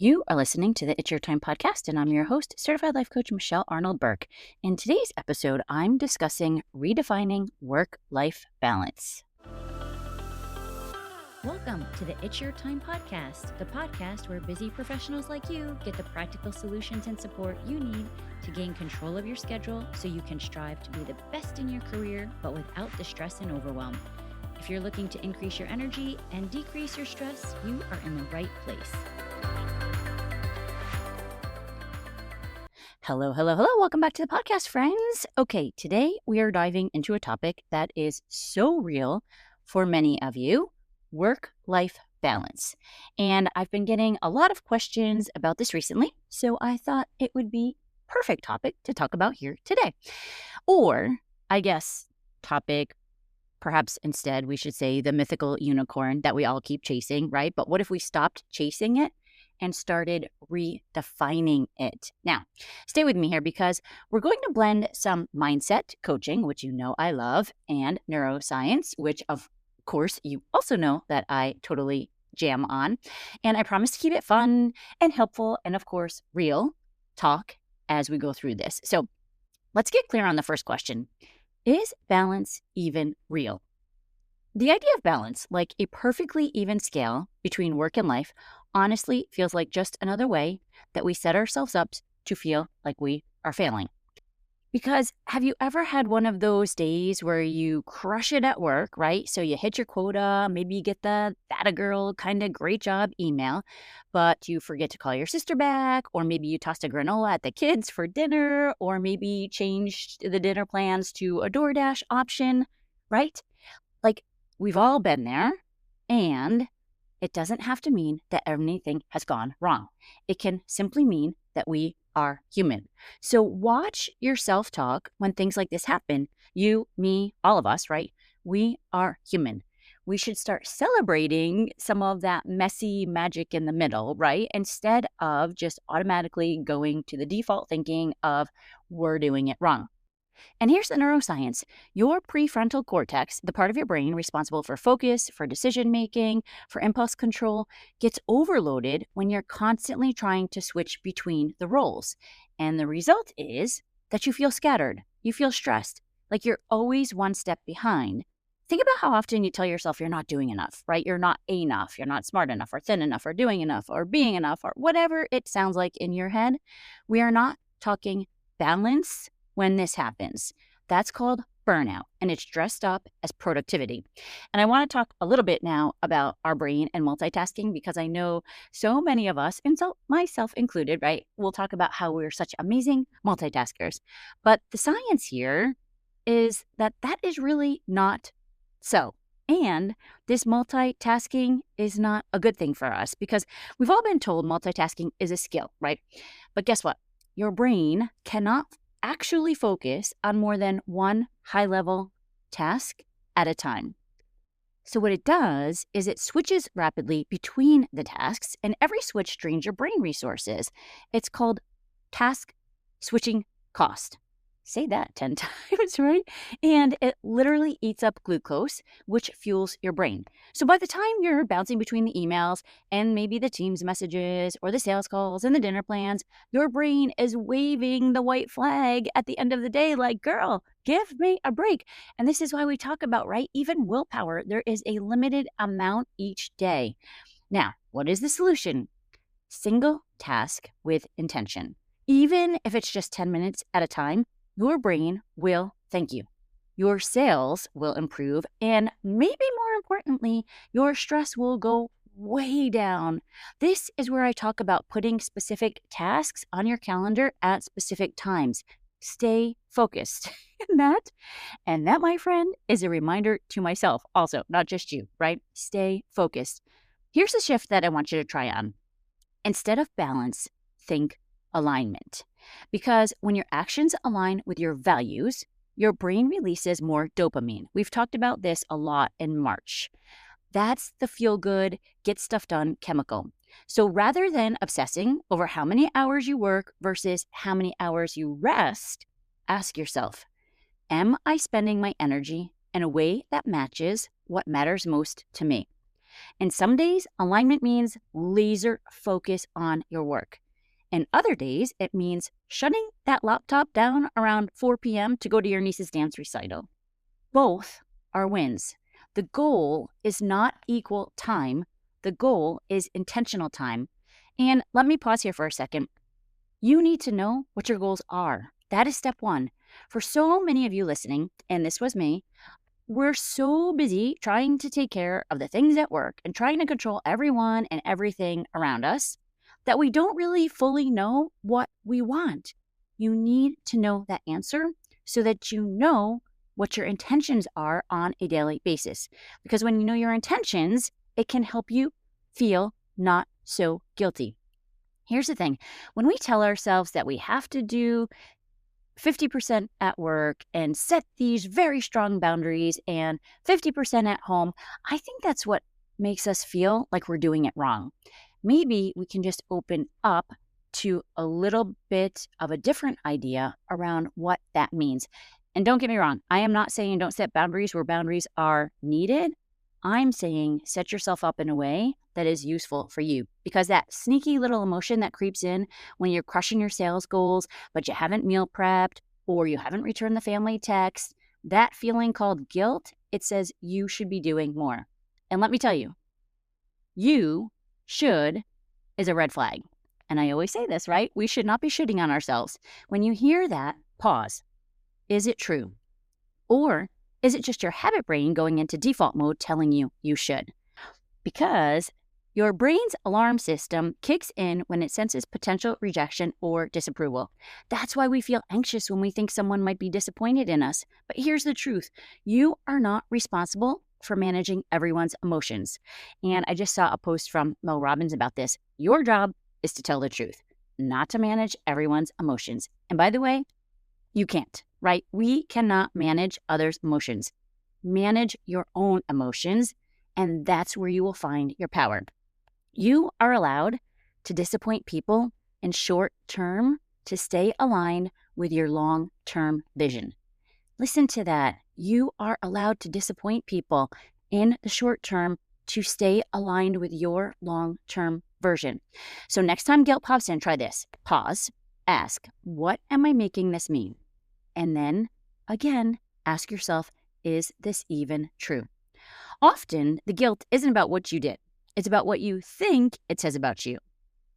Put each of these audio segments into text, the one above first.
You are listening to the It's Your Time podcast, and I'm your host, Certified Life Coach Michelle Arnold Burke. In today's episode, I'm discussing redefining work-life balance. Welcome to the It's Your Time podcast, the podcast where busy professionals like you get the practical solutions and support you need to gain control of your schedule so you can strive to be the best in your career, but without the stress and overwhelm. If you're looking to increase your energy and decrease your stress, you are in the right place. Hello. Welcome back to the podcast, friends. Okay, today we are diving into a topic that is so real for many of you, work-life balance. And I've been getting a lot of questions about this recently, so I thought it would be a perfect topic to talk about here today. Or, I guess, topic, perhaps instead we should say the mythical unicorn that we all keep chasing, right? But what if we stopped chasing it and started redefining it? Now, stay with me here because we're going to blend some mindset coaching, which you know I love, and neuroscience, which of course you also know that I totally jam on. And I promise to keep it fun and helpful and of course real talk as we go through this. So let's get clear on the first question. Is balance even real? The idea of balance, like a perfectly even scale between work and life, honestly feels like just another way that we set ourselves up to feel like we are failing. Because have you ever had one of those days where you crush it at work, right? So you hit your quota, maybe you get the "that a girl" kind of great job email, but you forget to call your sister back, or maybe you tossed a granola at the kids for dinner, or maybe changed the dinner plans to a DoorDash option, right? Like, we've all been there, and it doesn't have to mean that anything has gone wrong. It can simply mean that we are human. So watch your self-talk when things like this happen. You, me, all of us, right? We are human. We should start celebrating some of that messy magic in the middle, right? Instead of just automatically going to the default thinking of we're doing it wrong. And here's the neuroscience. Your prefrontal cortex, the part of your brain responsible for focus, for decision making, for impulse control, gets overloaded when you're constantly trying to switch between the roles. And the result is that you feel scattered, you feel stressed, like you're always one step behind. Think about how often you tell yourself you're not doing enough, right? You're not enough, you're not smart enough, or thin enough, or doing enough, or being enough, or whatever it sounds like in your head. We are not talking balance when this happens. That's called burnout, and it's dressed up as productivity. And I want to talk a little bit now about our brain and multitasking because I know so many of us, and so myself included, right, we'll talk about how we're such amazing multitaskers. But the science here is that that is really not so. And this multitasking is not a good thing for us because we've all been told multitasking is a skill, right? But guess what? Your brain cannot actually focus on more than one high-level task at a time. So what it does is it switches rapidly between the tasks, and every switch drains your brain resources. It's called task switching cost. Say that 10 times, right? And it literally eats up glucose, which fuels your brain. So by the time you're bouncing between the emails and maybe the Teams messages or the sales calls and the dinner plans, your brain is waving the white flag at the end of the day like, girl, give me a break. And this is why we talk about, right, even willpower. There is a limited amount each day. Now, what is the solution? Single task with intention. Even if it's just 10 minutes at a time, your brain will thank you. Your sales will improve, and maybe more importantly, your stress will go way down. This is where I talk about putting specific tasks on your calendar at specific times. Stay focused. And that, my friend, is a reminder to myself also, not just you, right? Stay focused. Here's the shift that I want you to try on. Instead of balance, think alignment. Because when your actions align with your values, your brain releases more dopamine. We've talked about this a lot in March. That's the feel-good, get stuff done chemical. So rather than obsessing over how many hours you work versus how many hours you rest, ask yourself, am I spending my energy in a way that matches what matters most to me? And some days, alignment means laser focus on your work. And other days, it means shutting that laptop down around 4 p.m. to go to your niece's dance recital. Both are wins. The goal is not equal time. The goal is intentional time. And let me pause here for a second. You need to know what your goals are. That is step one. For so many of you listening, and this was me, we're so busy trying to take care of the things at work and trying to control everyone and everything around us that we don't really fully know what we want. You need to know that answer so that you know what your intentions are on a daily basis. Because when you know your intentions, it can help you feel not so guilty. Here's the thing. When we tell ourselves that we have to do 50% at work and set these very strong boundaries and 50% at home, I think that's what makes us feel like we're doing it wrong. Maybe we can just open up to a little bit of a different idea around what that means. And don't get me wrong, I am not saying don't set boundaries where boundaries are needed. I'm saying set yourself up in a way that is useful for you, because that sneaky little emotion that creeps in when you're crushing your sales goals, but you haven't meal prepped or you haven't returned the family text, that feeling called guilt, it says you should be doing more. And let me tell you, you should is a red flag. And I always say this, right? We should not be shitting on ourselves. When you hear that, pause. Is it true? Or is it just your habit brain going into default mode telling you you should? Because your brain's alarm system kicks in when it senses potential rejection or disapproval. That's why we feel anxious when we think someone might be disappointed in us. But here's the truth. You are not responsible for managing everyone's emotions. And I just saw a post from Mel Robbins about this. Your job is to tell the truth, not to manage everyone's emotions. And by the way, you can't, right? We cannot manage others' emotions. Manage your own emotions, and that's where you will find your power. You are allowed to disappoint people in short term to stay aligned with your long-term vision. Listen to that. You are allowed to disappoint people in the short term to stay aligned with your long-term version. So next time guilt pops in, try this. Pause. Ask, what am I making this mean? And then, again, ask yourself, is this even true? Often, the guilt isn't about what you did. It's about what you think it says about you.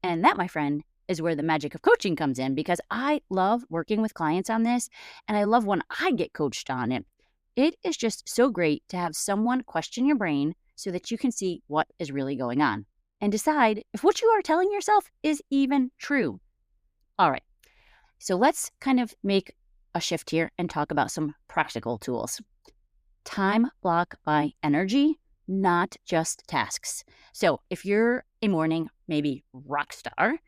And that, my friend, is where the magic of coaching comes in, because I love working with clients on this, and I love when I get coached on it. It is just so great to have someone question your brain so that you can see what is really going on and decide if what you are telling yourself is even true. All right, so let's kind of make a shift here and talk about some practical tools. Time block by energy, not just tasks. So if you're a morning, maybe rock star,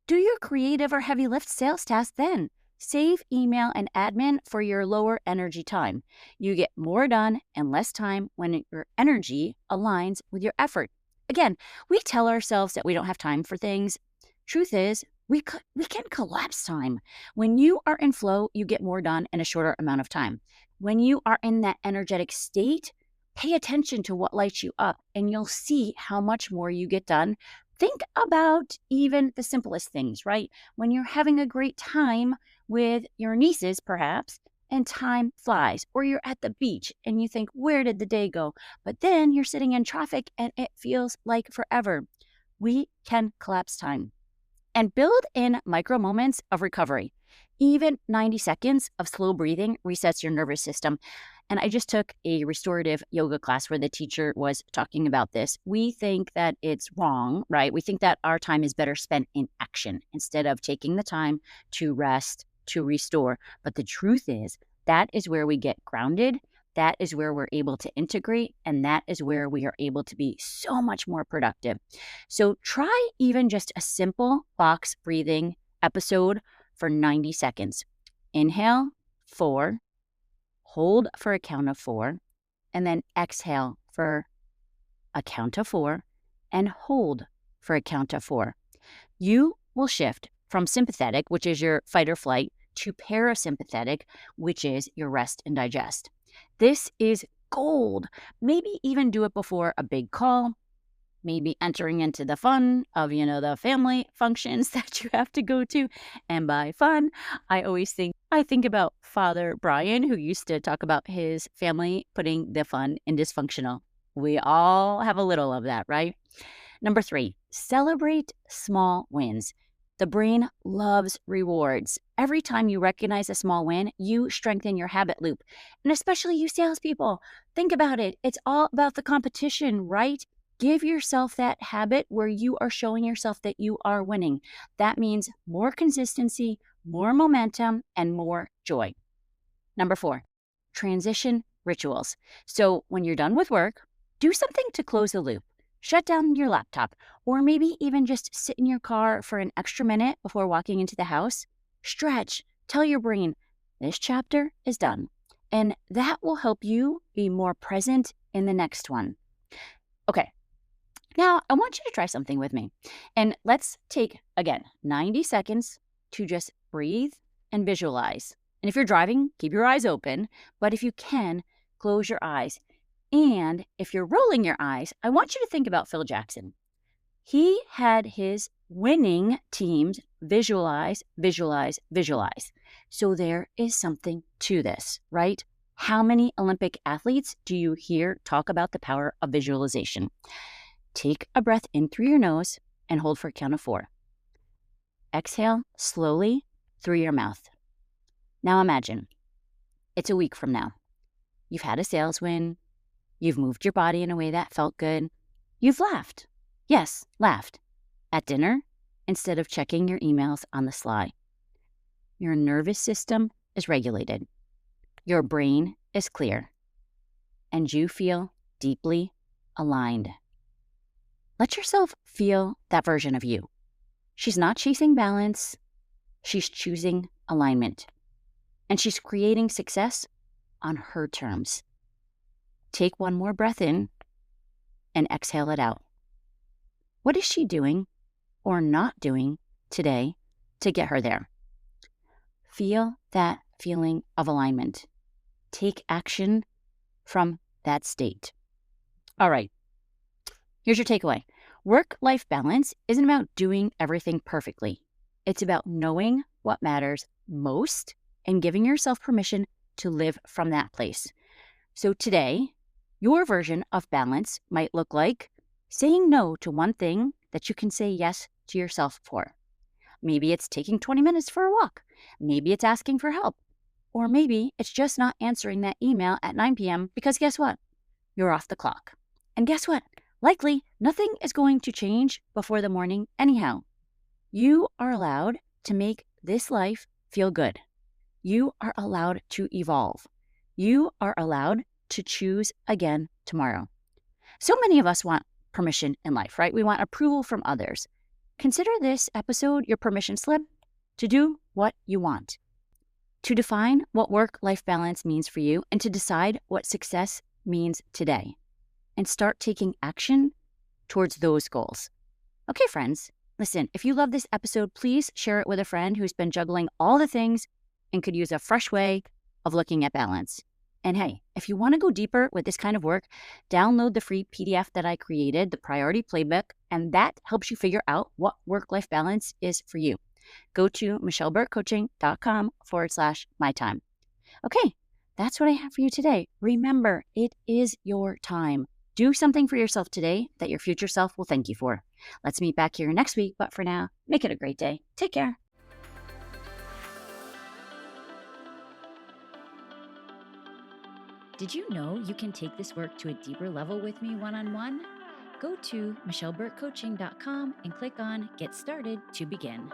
do your creative or heavy lift sales task then. Save email and admin for your lower energy time. You get more done in less time when your energy aligns with your effort. Again, we tell ourselves that we don't have time for things. Truth is, we can collapse time. When you are in flow, you get more done in a shorter amount of time. When you are in that energetic state, pay attention to what lights you up, and you'll see how much more you get done. Think about even the simplest things, right? When you're having a great time with your nieces, perhaps, and time flies, or you're at the beach and you think, where did the day go? But then you're sitting in traffic and it feels like forever. We can collapse time and build in micro moments of recovery. Even 90 seconds of slow breathing resets your nervous system. And I just took a restorative yoga class where the teacher was talking about this. We think that it's wrong, right? We think that our time is better spent in action instead of taking the time to rest, to restore. But the truth is, that is where we get grounded. That is where we're able to integrate. And that is where we are able to be so much more productive. So try even just a simple box breathing episode for 90 seconds. Inhale, 4. Hold for a count of 4, and then exhale for a count of 4, and hold for a count of 4. You will shift from sympathetic, which is your fight or flight, to parasympathetic, which is your rest and digest. This is gold. Maybe even do it before a big call, maybe entering into the fun of, the family functions that you have to go to. And by fun, I think about Father Brian, who used to talk about his family putting the fun in dysfunctional. We all have a little of that, right? Number 3, celebrate small wins. The brain loves rewards. Every time you recognize a small win, you strengthen your habit loop. And especially you salespeople, think about it. It's all about the competition, right? Give yourself that habit where you are showing yourself that you are winning. That means more consistency, more momentum, and more joy. Number 4, transition rituals. So when you're done with work, do something to close the loop. Shut down your laptop, or maybe even just sit in your car for an extra minute before walking into the house. Stretch. Tell your brain, this chapter is done. And that will help you be more present in the next one. Okay, now I want you to try something with me. And let's take, again, 90 seconds to just breathe and visualize. And if you're driving, keep your eyes open. But if you can, close your eyes. And if you're rolling your eyes, I want you to think about Phil Jackson. He had his winning teams visualize, visualize, visualize. So there is something to this, right? How many Olympic athletes do you hear talk about the power of visualization? Take a breath in through your nose and hold for a count of 4. Exhale slowly through your mouth. Now imagine, it's a week from now. You've had a sales win. You've moved your body in a way that felt good. You've laughed. Yes, laughed. At dinner, instead of checking your emails on the sly. Your nervous system is regulated. Your brain is clear. And you feel deeply aligned. Let yourself feel that version of you. She's not chasing balance. She's choosing alignment. And she's creating success on her terms. Take one more breath in and exhale it out. What is she doing or not doing today to get her there? Feel that feeling of alignment. Take action from that state. All right, here's your takeaway. Work-life balance isn't about doing everything perfectly. It's about knowing what matters most and giving yourself permission to live from that place. So today, your version of balance might look like saying no to one thing that you can say yes to yourself for. Maybe it's taking 20 minutes for a walk. Maybe it's asking for help. Or maybe it's just not answering that email at 9 p.m. because guess what? You're off the clock. And guess what? Likely nothing is going to change before the morning anyhow. You are allowed to make this life feel good. You are allowed to evolve. You are allowed to choose again tomorrow. So many of us want permission in life, right? We want approval from others. Consider this episode your permission slip to do what you want, to define what work-life balance means for you, and to decide what success means today, and start taking action towards those goals. Okay, friends, listen, if you love this episode, please share it with a friend who's been juggling all the things and could use a fresh way of looking at balance. And hey, if you want to go deeper with this kind of work, download the free PDF that I created, the Priority Playbook, and that helps you figure out what work-life balance is for you. Go to michelleburkecoaching.com/mytime. Okay, that's what I have for you today. Remember, it is your time. Do something for yourself today that your future self will thank you for. Let's meet back here next week, but for now, make it a great day. Take care. Did you know you can take this work to a deeper level with me one-on-one? Go to michelleburkecoaching.com and click on Get Started to begin.